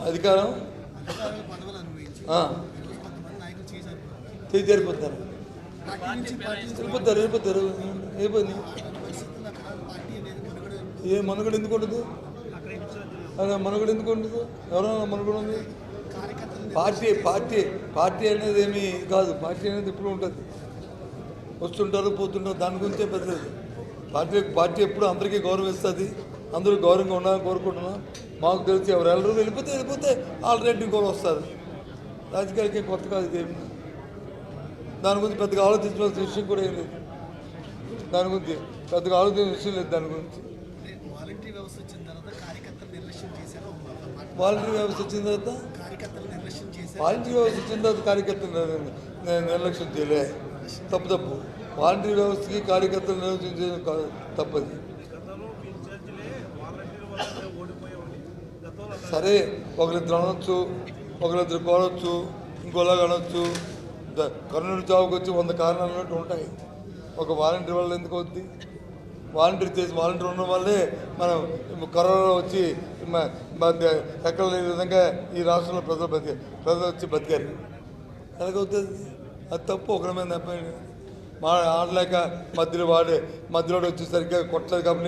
అధికారం చేరిపోతారు వెళ్ళిపోతారు ఏ పని ఏ మనుగడ ఎందుకు ఉండదు అదే మనుగడ ఎందుకు ఉండదు ఎవరైనా మనుగడ ఉంది పార్టీ అనేది ఏమీ కాదు పార్టీ అనేది ఎప్పుడు ఉంటుంది వస్తుంటారు పోతుంటారు దాని గురించే పెద్దది పార్టీ ఎప్పుడు అందరికీ గౌరవిస్తుంది అందరూ గౌరవంగా ఉండాలని కోరుకుంటున్నాం మాకు తెలిసి ఎవరు వెళ్ళరు వెళ్ళిపోతే ఆల్రెడీ ఇంకోరు వస్తారు రాజకీయాలకి కొత్త కాదు ఇదేమి దాని గురించి పెద్దగా ఆలోచించవలసిన విషయం కూడా ఏం లేదు దాని గురించి పెద్దగా ఆలోచించిన విషయం లేదు దాని గురించి వాలంటరీ వ్యవస్థ వచ్చిన తర్వాత కార్యకర్తలు నిర్లక్ష్యం చేయలే తప్పు వాలంటరీ వ్యవస్థకి కార్యకర్తలు నిర్లక్ష్యం చేయడం తప్పది సరే ఒకరిద్దరు అనొచ్చు ఒకరిద్దరు కోరవచ్చు ఇంకోలాగా అనొచ్చు కర్నూలు చావుకు వచ్చి 100 కారణాలు అన్నట్టు ఉంటాయి ఒక వాలంటీర్ వల్ల ఎందుకు అవుద్ది వాలంటీర్ ఉన్న వాళ్ళే మనం కరోనా వచ్చి ఎక్కడ లేని విధంగా ఈ రాష్ట్రంలో ప్రజలు వచ్చి బతికారు ఎలాగవుతుంది అది తప్పు ఒకరి మీద తప్పండి ఆడలేక మధ్యలో వచ్చేసరికి కొట్టలేదు కాబట్టి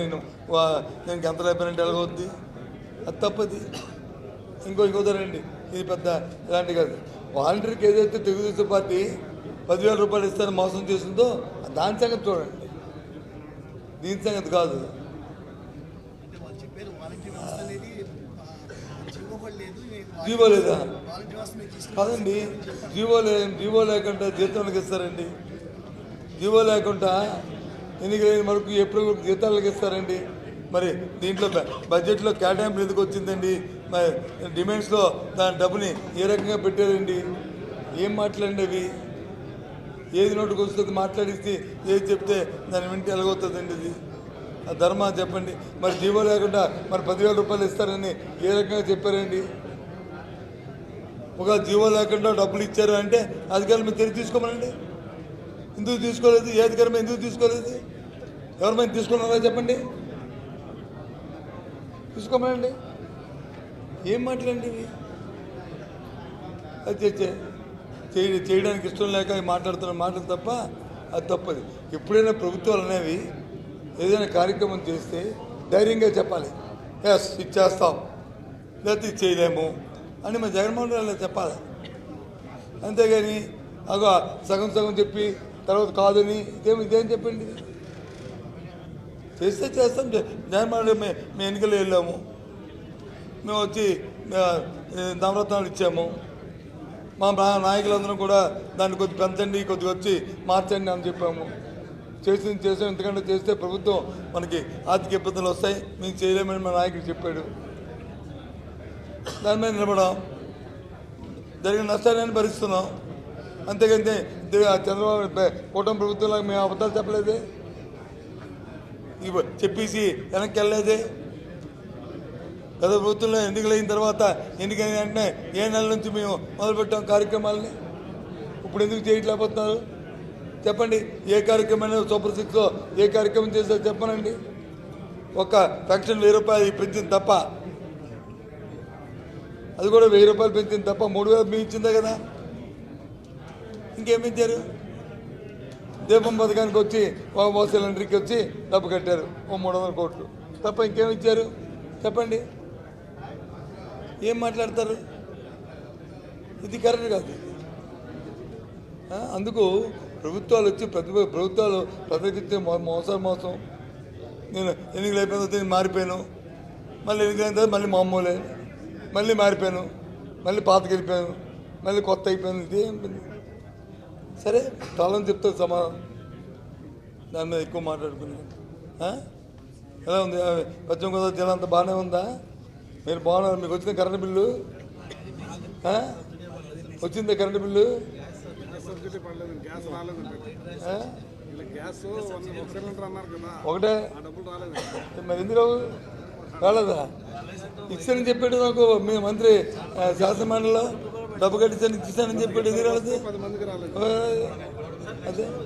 నేను ఎంత అయిపోయినట్టు ఎలాగవుద్ది అది తప్పది ఇంకోదారండి ఇది పెద్ద ఇలాంటి కాదు వాలంటీర్కి ఏదైతే తెలుగుదేశం పార్టీ 10,000 రూపాయలు ఇస్తారని మోసం చేసిందో దాని సంగతి చూడండి దీని సంగతి కాదు జీవో లేదా కాదండి జీవో లేకుండా జీతాలకు ఇస్తారండి జీవో లేకుండా ఎన్నికలైన వరకు ఎప్పుడు జీతాలకు ఇస్తారండి మరి దీంట్లో బడ్జెట్లో కేటాయింపులు ఎందుకు వచ్చిందండి మరి డిమాండ్స్లో దాని డబ్బుని ఏ రకంగా పెట్టారండి ఏం మాట్లాడండి అవి ఏది నోటుకు వస్తుంది మాట్లాడిస్తే ఏది చెప్తే దాని వెంట ఎలాగవుతుందండి ఇది ఆ ధర్మా చెప్పండి మరి జీవో లేకుండా మరి 10,000 రూపాయలు ఇస్తారని ఏ రకంగా చెప్పారండి ఒక జీవో లేకుండా డబ్బులు ఇచ్చారు అంటే అధికారులు మీరు తిరిగి తీసుకోమనండి ఎందుకు తీసుకోలేదు ఏ అధికారం ఎందుకు తీసుకోలేదు ఎవరి మీద తీసుకున్నారా చెప్పండి తీసుకోమనండి ఏం మాట్లాడండి ఇవి అది చేయడానికి ఇష్టం లేక మాట్లాడుతున్న మాటలు తప్ప అది తప్పది ఎప్పుడైనా ప్రభుత్వాలు అనేవి ఏదైనా కార్యక్రమం చేస్తే ధైర్యంగా చెప్పాలి ఎస్ ఇచ్చేస్తాం లేకపోతే చేయలేము అని మన జగన్మోహన్ రెడ్డి చెప్పాలి అంతేగాని అగో సగం చెప్పి తర్వాత కాదని ఇదేం చెప్పండి చేస్తే చేస్తాం జగన్మోహన్ రెడ్డి మేము ఎన్నికలు వెళ్ళాము మేము వచ్చి నవరత్నాలు ఇచ్చాము మా నాయకులందరూ కూడా దాన్ని కొద్ది పెంచండి కొద్దిగా వచ్చి మార్చండి అని చెప్పాము చేసాం ఎందుకంటే చేస్తే ప్రభుత్వం మనకి ఆర్థిక ఇబ్బందులు వస్తాయి మేము చేయలేమని మా నాయకుడు చెప్పాడు దాని మీద నిలబడాం జరిగిన నష్టాన్ని భరిస్తున్నాం అంతేకంటే చంద్రబాబు కూటమి ప్రభుత్వంలో మేము అబద్ధాలు చెప్పలేదే చెప్పేసి వెనక్కి వెళ్ళలేదే గత ప్రభుత్వంలో ఎన్నికలు అయిన తర్వాత ఎన్నికైన వెంటనే ఏ నెల నుంచి మేము మొదలుపెట్టాం కార్యక్రమాలని ఇప్పుడు ఎందుకు చేయట్లేకపోతున్నారు చెప్పండి ఏ కార్యక్రమం సూపర్ 6లో ఏ కార్యక్రమం చేశారో చెప్పనండి ఒక పెన్షన్ 1000 రూపాయలు పెంచింది తప్ప అది కూడా 1000 రూపాయలు పెంచింది తప్ప 3,000 మీ ఇచ్చిందే కదా ఇంకేమిచ్చారు దీపం పథకానికి వచ్చి ఓ సిలిండర్కి వచ్చి డబ్బు కట్టారు ఓ 300 కోట్లు తప్ప ఇంకేమిచ్చారు చెప్పండి ఏం మాట్లాడతారు ఇది కరెక్ట్ కాదు అందుకు ప్రభుత్వాలు వచ్చి ప్రభుత్వాలు ప్రతినిత్యం మోసం నేను ఎన్నికలు అయిపోయిన తర్వాత మారిపోయాను మళ్ళీ ఎన్నికలైన తర్వాత మళ్ళీ మామూలే మళ్ళీ మారిపోయాను మళ్ళీ పాతకి వెళ్ళిపోయాను మళ్ళీ కొత్త అయిపోయాను ఇదేం సరే చాలని చెప్తారు సమాధానం దాని మీద ఎక్కువ మాట్లాడుకున్నాను ఎలా ఉంది పశ్చిమ గోదావరి జిల్లా అంతా బాగానే ఉందా మీరు బాగున్నారు మీకు వచ్చింది కరెంటు బిల్లు వచ్చింది కరెంటు బిల్లు ఒకటే మరి ఎందుకు రాలేదా ఇచ్చానని చెప్పాడు నాకు మీ మంత్రి శాసనమండలిలో డబ్బు కట్టించాను ఇచ్చానని చెప్పాడు ఎందుకు రాలేదు అదే